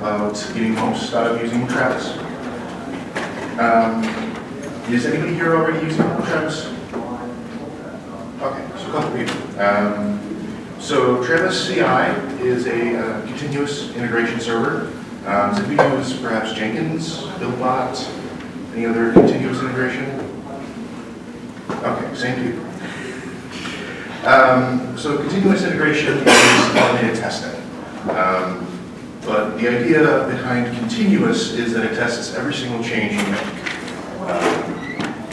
about getting most out of using Travis. Is anybody here already using Travis? Okay, so a couple people. So Travis CI is a continuous integration server. So we use perhaps Jenkins, BuildBot, any other continuous integration? Okay, same people. So continuous integration is automated testing. But the idea behind continuous is that it tests every single change you make.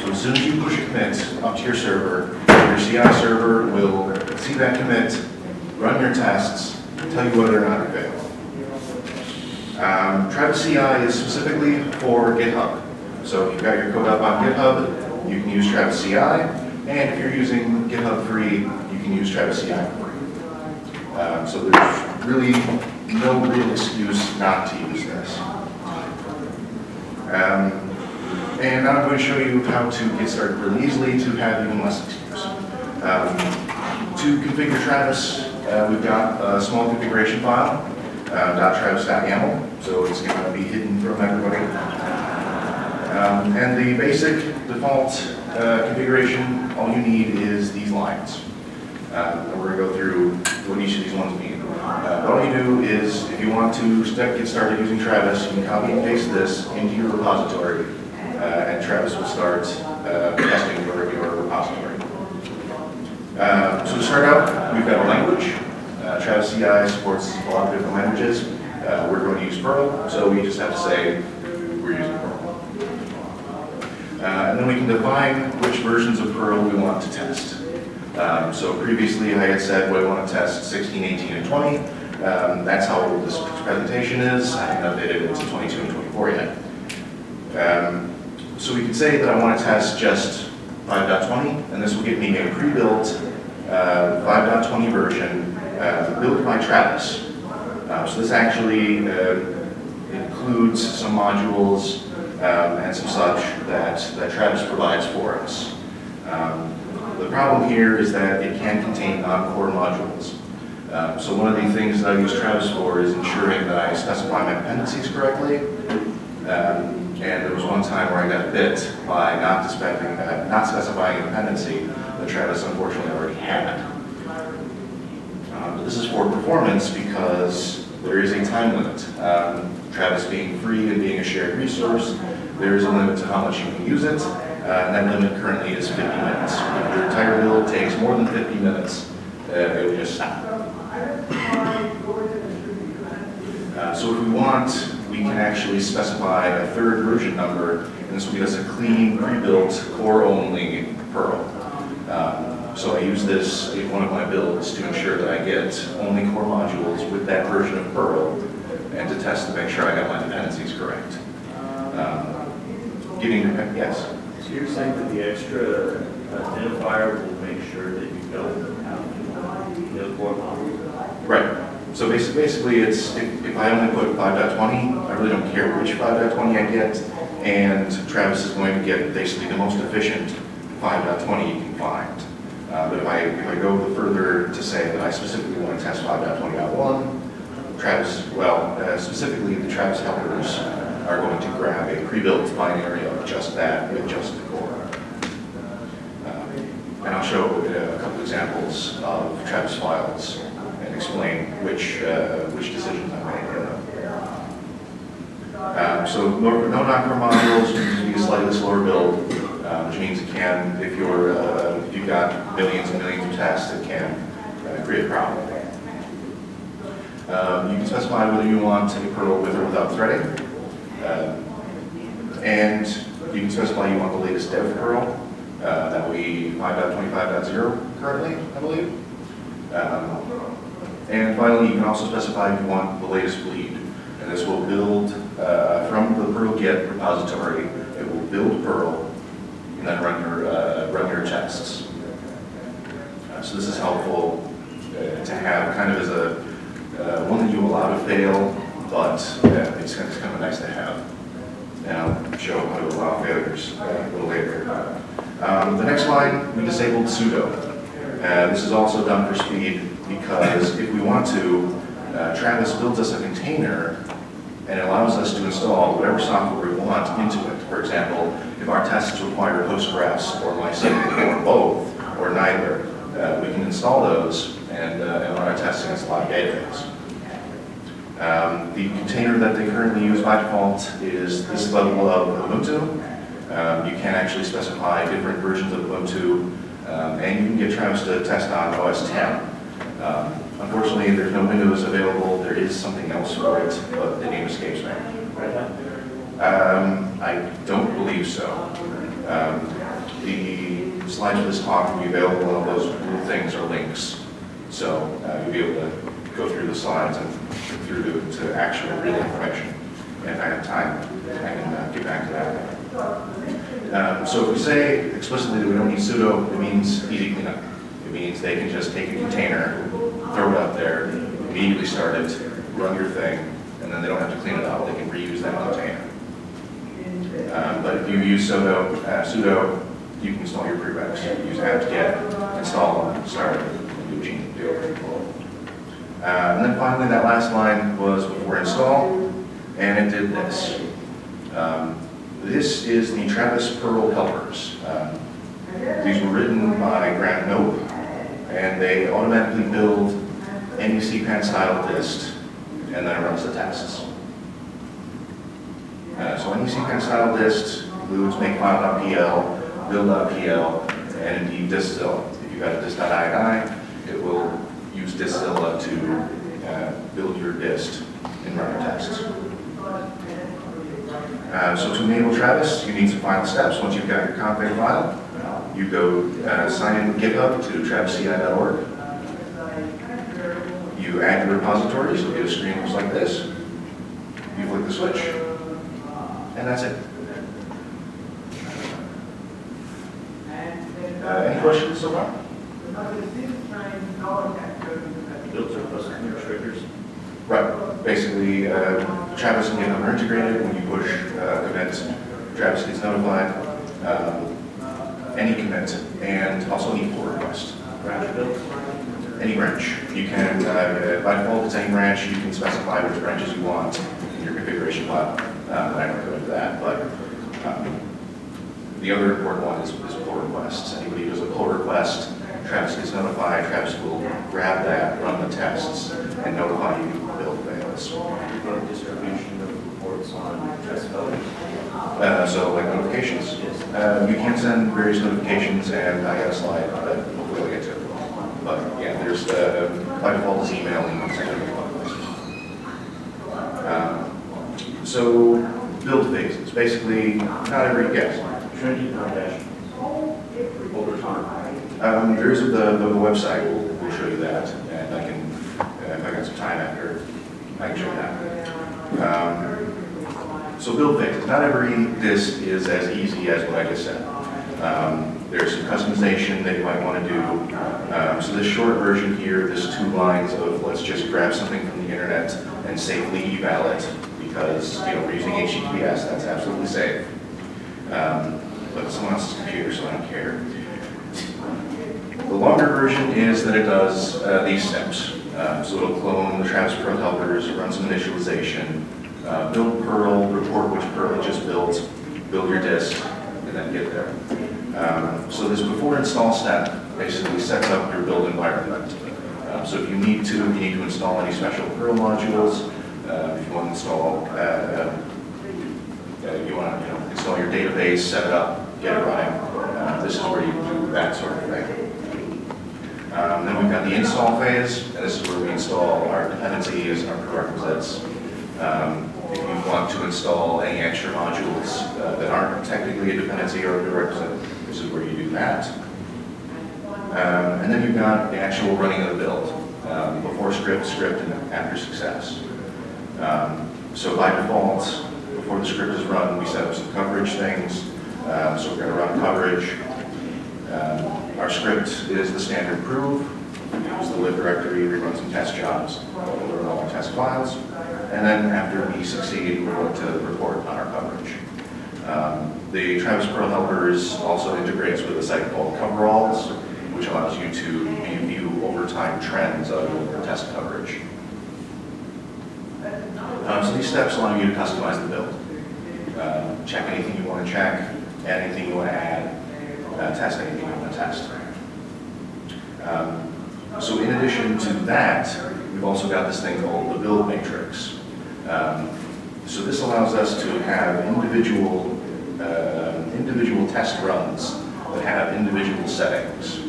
So as soon as you push a commit up to your server, your CI server will see that commit, run your tests, tell you whether or not it failed. Travis CI is specifically for GitHub. So if you've got your code up on GitHub, you can use Travis CI. And if you're using GitHub free, you can use Travis CI for free. So there's really no real excuse not to use this. And now I'm going to show you how to get started really easily to have even less excuse. To configure Travis, we've got a small configuration file, .travis.yaml, so it's going to be hidden from everybody. And the basic default configuration, all you need is these lines. And we're going to go through what each of these ones mean. All you do is, if you want to get started using Travis, you can copy and paste this into your repository, and Travis will start testing your repository. So to start out, we've got a language. Travis CI supports a lot of different languages. We're going to use Perl, so we just have to say we're using Perl. And then we can define which versions of Perl we want to test. So previously I had said, well, I want to test 16, 18, and 20. That's how old this presentation is. I haven't updated it to 22 and 24 yet. So we can say that I want to test just 5.20, and this will give me a pre-built 5.20 version built by Travis. So this actually includes some modules and some such that Travis provides for us. The problem here is that it can contain non-core modules. So one of the things that I use Travis for is ensuring that I specify my dependencies correctly. And there was one time where I got bit by not specifying a dependency that Travis unfortunately already had. This is for performance because there is a time limit. Travis being free and being a shared resource, there is a limit to how much you can use it. And that limit currently is 50 minutes. If your entire build takes more than 50 minutes, it will just stop. So if we want, we can actually specify a third version number, and this will give us a clean, pre-built, core-only Perl. So I use this in one of my builds to ensure that I get only core modules with that version of Perl, and to test to make sure I got my dependencies correct. Yes? So you're saying that the extra identifier will make sure that you don't have no core modules? Right. So basically it's, if I only put 5.20, I really don't care which 5.20 I get, and Travis is going to get basically the most efficient 5.20 you can find. But if I go further to say that I specifically want to test 5.20.1, Travis, specifically the Travis helpers are going to grab a pre-built binary of just that with just the core. And I'll show a couple examples of Travis files and explain which decisions I made. So no non-core modules, it can be a slightly slower build, which means it can, if you've got millions and millions of tests, it can create a problem. You can specify whether you want a Perl with or without threading. And you can specify you want the latest dev Perl. That will be 5.25.0 currently, I believe. And finally, you can also specify if you want the latest bleed. And this will build from the Perl Git repository. It will build Perl and then run your tests. So this is helpful to have kind of as a one that you allow to fail, but it's kind of nice to have. And I'll show how to allow failures a little later. The next line, we disabled SUDO. This is also done for speed because if we want to, Travis builds us a container and it allows us to install whatever software we want into it. For example, if our tests require Postgres or MySQL or both or neither, we can install those and run our tests against a live database. The container that they currently use by default is this level of Ubuntu. You can actually specify different versions of Ubuntu, and you can get Travis to test on OS 10. Unfortunately, there's no Windows available. There is something else for it, but the name escapes me. I don't believe so. The slides for this talk will be available, and those blue things are links. So you'll be able to go through the slides and through to actual real information. And if I have time, I can get back to that. So if we say explicitly that we don't need SUDO, it means easy cleanup. It means they can just take a container, throw it up there, immediately start it, run your thing, and then they don't have to clean it up. They can reuse that container. But if you use SUDO, you can install your prereqs. Use apt-get, install them, start it, and do it. And then finally, that last line was before install, and it did this. This is the Travis Perl helpers. These were written by Grant Nope, and they automatically build any CPAN style dist, and then it runs the tests. So any CPAN style dist includes makefile.pl, build.pl, and indeed distil. If you've got a dist.ini, it will use Distilla to build your dist and run your tests. So to enable Travis, you need some final steps. Once you've got your config file, you go sign in with GitHub to travisci.org. You add your repositories, you'll get a screen that looks like this. You flick the switch, and that's it. Any questions so far? Builds are custom triggers. Right. Basically, Travis and GitHub are integrated. When you push events, Travis gets notified. Any commit, and also any pull request. Branch builds. Any branch. You can, by default, it's any branch. You can specify which branches you want in your configuration file. I don't go into that, but the other important one is pull requests. Anybody who does a pull request, Travis gets notified. Travis will grab that, run the tests, and notify you build fails. Distribution of reports on test failures. So like notifications. You can send various notifications, and I got a slide that hopefully I'll get to. But yeah, there's by default is emailing. So build phases. Basically, not every guess. Trinity Foundation. Over time. There is the website. We'll show you that, and I can if I got some time after, I can show you that. So build phases. Not every disk is as easy as what I just said. There's some customization that you might want to do. So this short version here, this 2 lines of let's just grab something from the internet and safely eval it, because we're using HTTPS, that's absolutely safe. But it's someone else's computer, so I don't care. The longer version is that it does these steps. So it'll clone the Travis Perl helpers, run some initialization, build Perl, report which Perl it just built, build your disk, and then get there. So this before install step basically sets up your build environment. So if you need to install any special Perl modules. If you want to install, install your database, set it up, get it running. This is where you do that sort of thing. Then we've got the install phase, and this is where we install our dependencies and our prerequisites. If you want to install any extra modules that aren't technically a dependency or a prerequisite, this is where you do that. And then you've got the actual running of the build, before script, and after success. So by default, before the script is run, we set up some coverage things. So we're going to run coverage. Our script is the standard prove. We use the lib directory, we run some test jobs, we'll run all the test files. And then after we succeed, we're going to report on our coverage. The Travis Perl helpers also integrates with a site called Coveralls, which allows you to view overtime trends of your test coverage. So these steps allow you to customize the build. Check anything you want to check, add anything you want to add, test anything you want to test. So in addition to that, we've also got this thing called the build matrix. So this allows us to have individual test runs that have individual settings.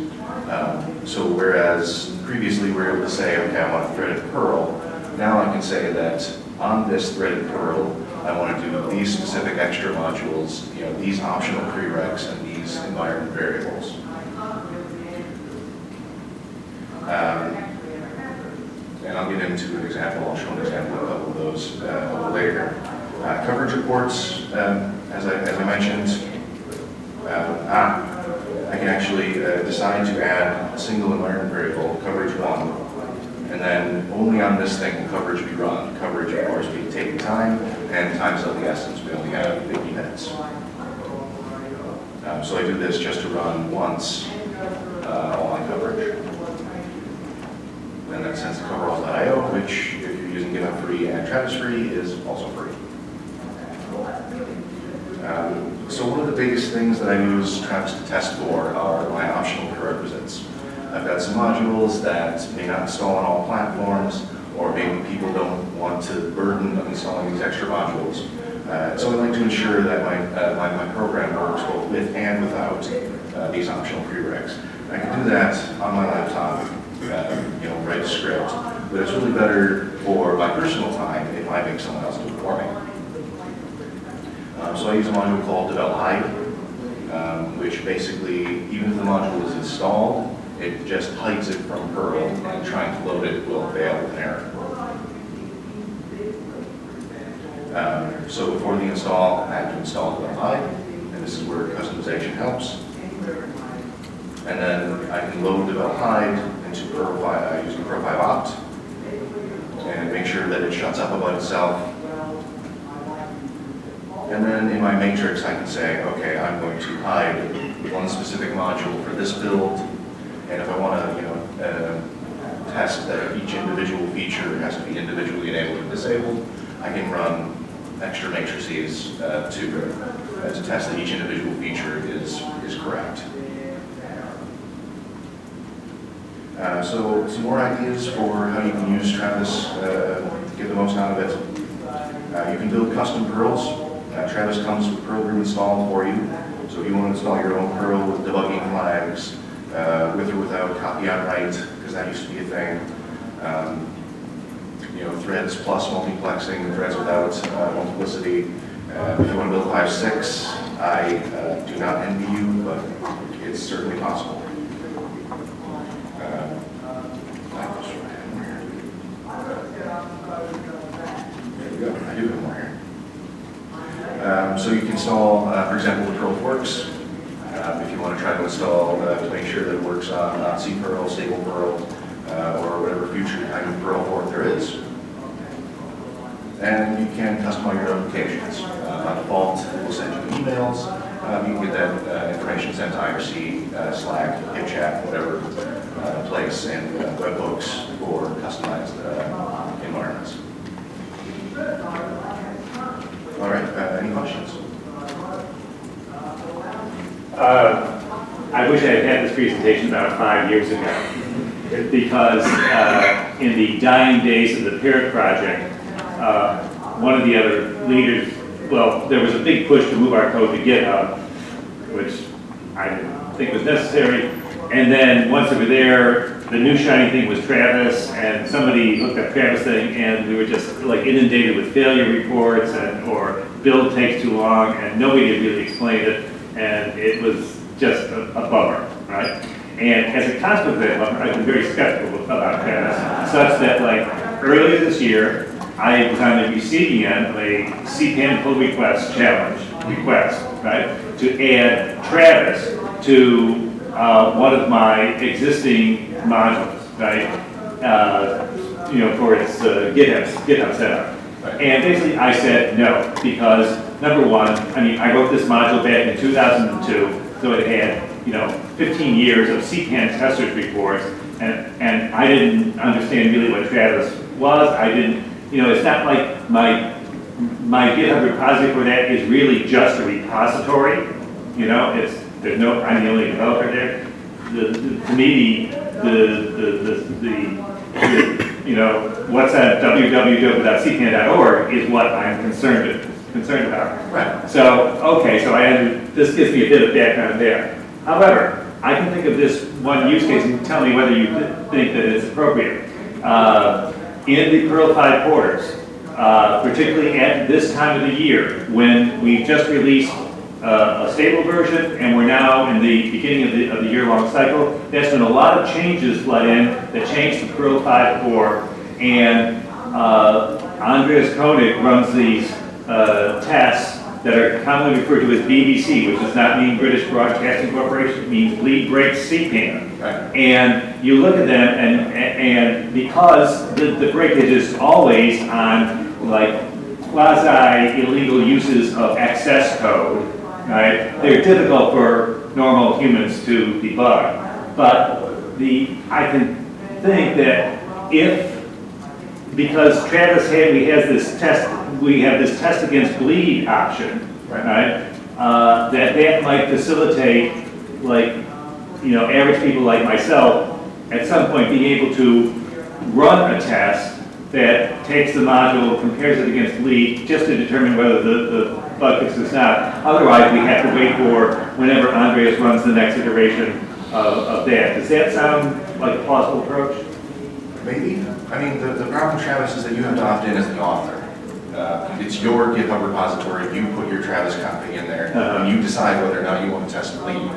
So whereas previously we were able to say, okay, I want a threaded Perl, now I can say that on this threaded Perl, I want to do these specific extra modules, these optional prereqs and these environment variables. And I'll get into an example, I'll show an example of a couple of those a little later. Coverage reports, as I mentioned, I can actually decide to add a single environment variable, coverage 1, and then only on this thing will coverage be run. Coverage, of course, be taking time, and time's of the essence. We only have 50 minutes. So I do this just to run once all my coverage. And that sends to coveralls.io, which, if you're using GitHub free and Travis free, is also free. So one of the biggest things that I use Travis to test for are my optional prerequisites. I've got some modules that may not install on all platforms, or maybe people don't want to burden of installing these extra modules. So I like to ensure that my program works both with and without these optional prereqs. I can do that on my laptop, write a script, but it's really better for my personal time if I make someone else do it for me. So I use a module called develop hide, which basically, even if the module is installed, it just hides it from Perl, and trying to load it will fail with an error. So before the install, I have to install develop hide, and this is where customization helps. And then I can load develop hide into Perl using Perl 5 opt, and make sure that it shuts up about itself. And then in my matrix, I can say, okay, I'm going to hide one specific module for this build, and if I want to, test that each individual feature has to be individually enabled and disabled, I can run extra matrices to test that each individual feature is correct. So some more ideas for how you can use Travis to get the most out of it. You can build custom Perls. Travis comes with Perl Brew installed for you. So if you want to install your own Perl with debugging flags, with or without copy on write, because that used to be a thing. Threads plus multiplexing, threads without multiplicity. If you want to build 5.6, I do not envy you, but it's certainly possible. There we go, I do have more here. So you can install, for example, the Perl forks. If you want to try to install to make sure that it works on C Perl, stable Perl, or whatever future kind of Perl fork there is. And you can customize your notifications. By default, it will send you emails. You can get that information sent to IRC, Slack, HipChat, whatever place, and webhooks for customized environments. All right, any questions? I wish I had had this presentation about 5 years ago, because in the dying days of the PREREQS project, one of the other leaders, well, there was a big push to move our code to GitHub, which I didn't think was necessary. And then once we were there, the new shiny thing was Travis, and somebody hooked up Travis thing, and we were just like inundated with failure reports, or build takes too long, and nobody had really explained it, and it was just a bummer, right? And as a consequence of that bummer, I've been very skeptical about Travis, such that like earlier this year, I was on the receiving end of a CPAN pull request challenge request, right, to add Travis to one of my existing modules, right, for its GitHub setup. Right. And basically I said no, because number one, I wrote this module back in 2002, so it had, 15 years of CPAN testers reports, and I didn't understand really what Travis was. I didn't you know, it's not like my GitHub repository for that is really just a repository. You know, there's no, I'm the only developer there. To me, you know, what's at www.cpan.org is what I'm concerned about. Right. So, okay, so this gives me a bit of background there. However, I can think of this one use case and tell me whether you think that it's appropriate. In the Perl 5 porters, particularly at this time of the year, when we've just released a stable version and we're now in the beginning of the year-long cycle, there's been a lot of changes let in that changed the Perl 5 core, and Andreas Koenig runs these tests that are commonly referred to as BBC, which does not mean British Broadcasting Corporation, it means bleed breaks CPAN. Right. And you look at them, and because the breakage is always on like quasi-illegal uses of access code, right? They're difficult for normal humans to debug. But I can think that because Travis we have this test against bleed option, right? That might facilitate, like, you know, average people like myself at some point being able to run a test that takes the module, compares it against bleed, just to determine whether the bug fix is not. Otherwise, we have to wait for whenever Andreas runs the next iteration of that. Does that sound like a plausible approach? Maybe. I mean, the problem, Travis, is that you have to opt in as the author. It's your GitHub repository. You put your Travis copy in there, and you decide whether or not you want to test bleed.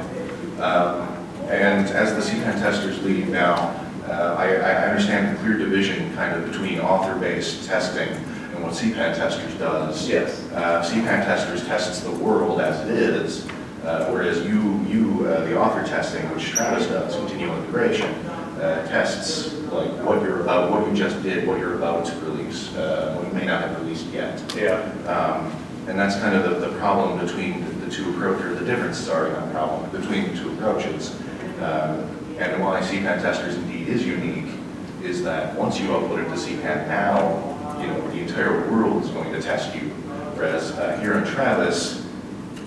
And as the CPAN testers lead now, I understand the clear division kind of between author-based testing and what CPAN testers does. Yes. CPAN testers tests the world as it is, whereas the author testing, which Travis does, continual integration, tests like what you're about, what you just did, what you're about to release, what you may not have released yet. Yeah. And that's kind of the problem between the two approaches, or the difference, sorry, not problem, between the two approaches. And why CPAN testers indeed is unique is that once you upload it to CPAN now, you know, the entire world is going to test you. Whereas here on Travis,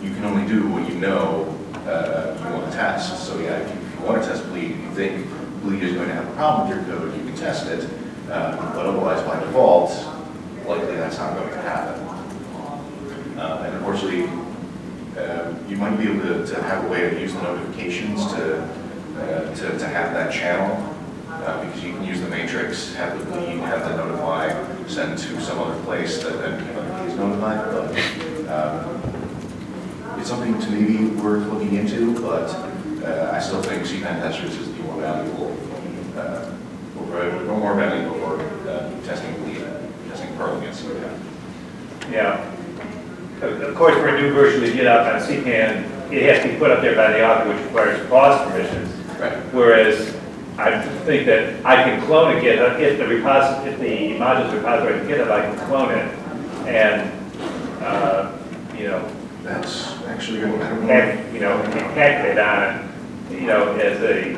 you can only do what you know you want to test. So yeah, if you want to test bleed, you think bleed is going to have a problem with your code, you can test it. But otherwise, by default, likely that's not going to happen. And unfortunately, you might be able to have a way to use the notifications to have that channel, because you can use the matrix, have the bleed, have the notify, send to some other place that then is notified. But it's something to maybe worth looking into, but I still think CPAN testers is the more valuable, more valuable for testing bleed, testing Perl against CPAN. Yeah. Of course, for a new version to get up on CPAN, it has to be put up there by the author, which requires pause permissions. Right. Whereas I think that I can clone a GitHub, if the module's repository in GitHub, I can clone it and, you know, That's actually good. I don't know. hack it on it, you know, as a,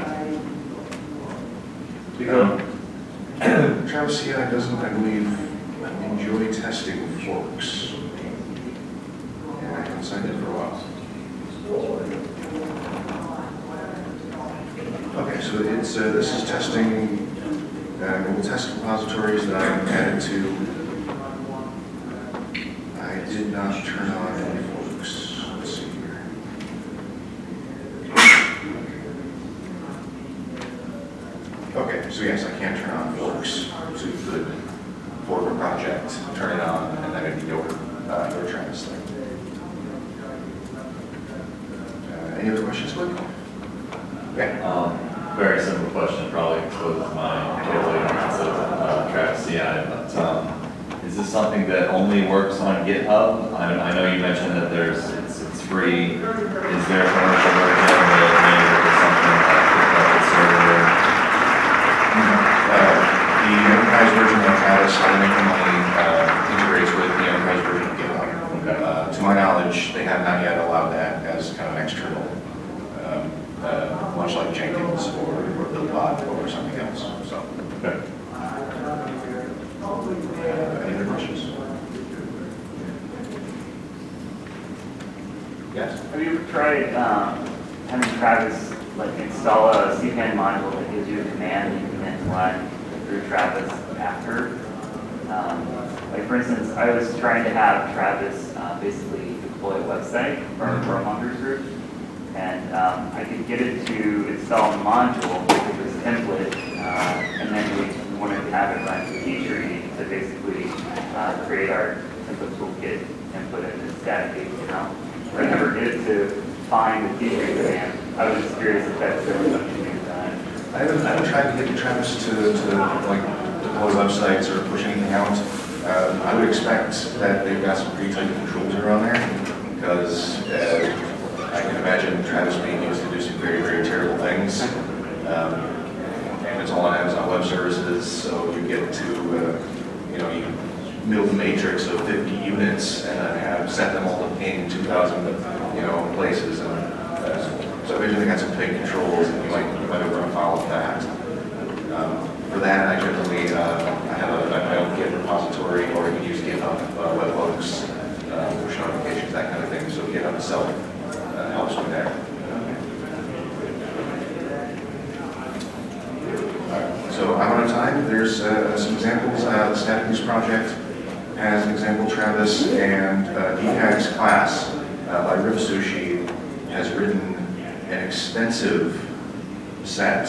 Travis CI doesn't, I believe, enjoy testing forks. Yeah, I haven't signed it for a while. Okay, so it's this is testing. We'll test repositories that I added to. I did not turn on any forks. Let's see here. Okay, so yes, I can turn on forks. So you could fork a project, turn it on, and then it'd be your Travis thing. Any other questions, Luke? Okay. Very simple question, probably with my totally ignorance of Travis CI, but is this something that only works on GitHub? I know you mentioned that it's free. Is there a commercial version that may work with something like GitHub server? The enterprise version of Travis only integrates with the enterprise version of GitHub. Okay. To my knowledge, they have not yet allowed that as kind of an external, much like Jenkins or BuildBot or something else. So, Okay. Yes. Have you ever tried having Travis like install a cpan module that gives you a command that you can then run through Travis after? Like for instance, I was trying to have Travis basically deploy a website for our Perl monters group, and I could get it to install a module with this template, and then we wanted to have it run feature to basically create our template toolkit and put it in the static HTML. But I never get to find the feature command. I was just curious if that's still something you've done. I haven't tried to get Travis to like deploy websites or push anything out. I would expect that they've got some pretty tight controls around there because I can imagine Travis being used to do some very, very terrible things. And it's all on Amazon Web Services, so you get to, you build a matrix of 50 units and then set them all to ping 2,000, places. And so I imagine they got some tight controls, and you might run afoul of that. For that, I generally I have my own Git repository, or you can use GitHub webhooks, push notifications, that kind of thing. So GitHub itself helps me there. So I'm out of time. There's some examples. The Static Use project has an example Travis, and DPAG's class by Rip Sushi has written an extensive set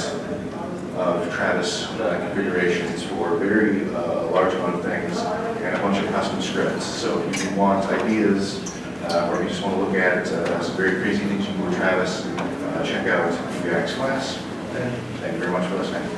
of Travis configurations for a very large amount of things and a bunch of custom scripts. So if you want ideas or if you just want to look at some very crazy things you can do with Travis, check out DPAG's class. Thank you very much for listening.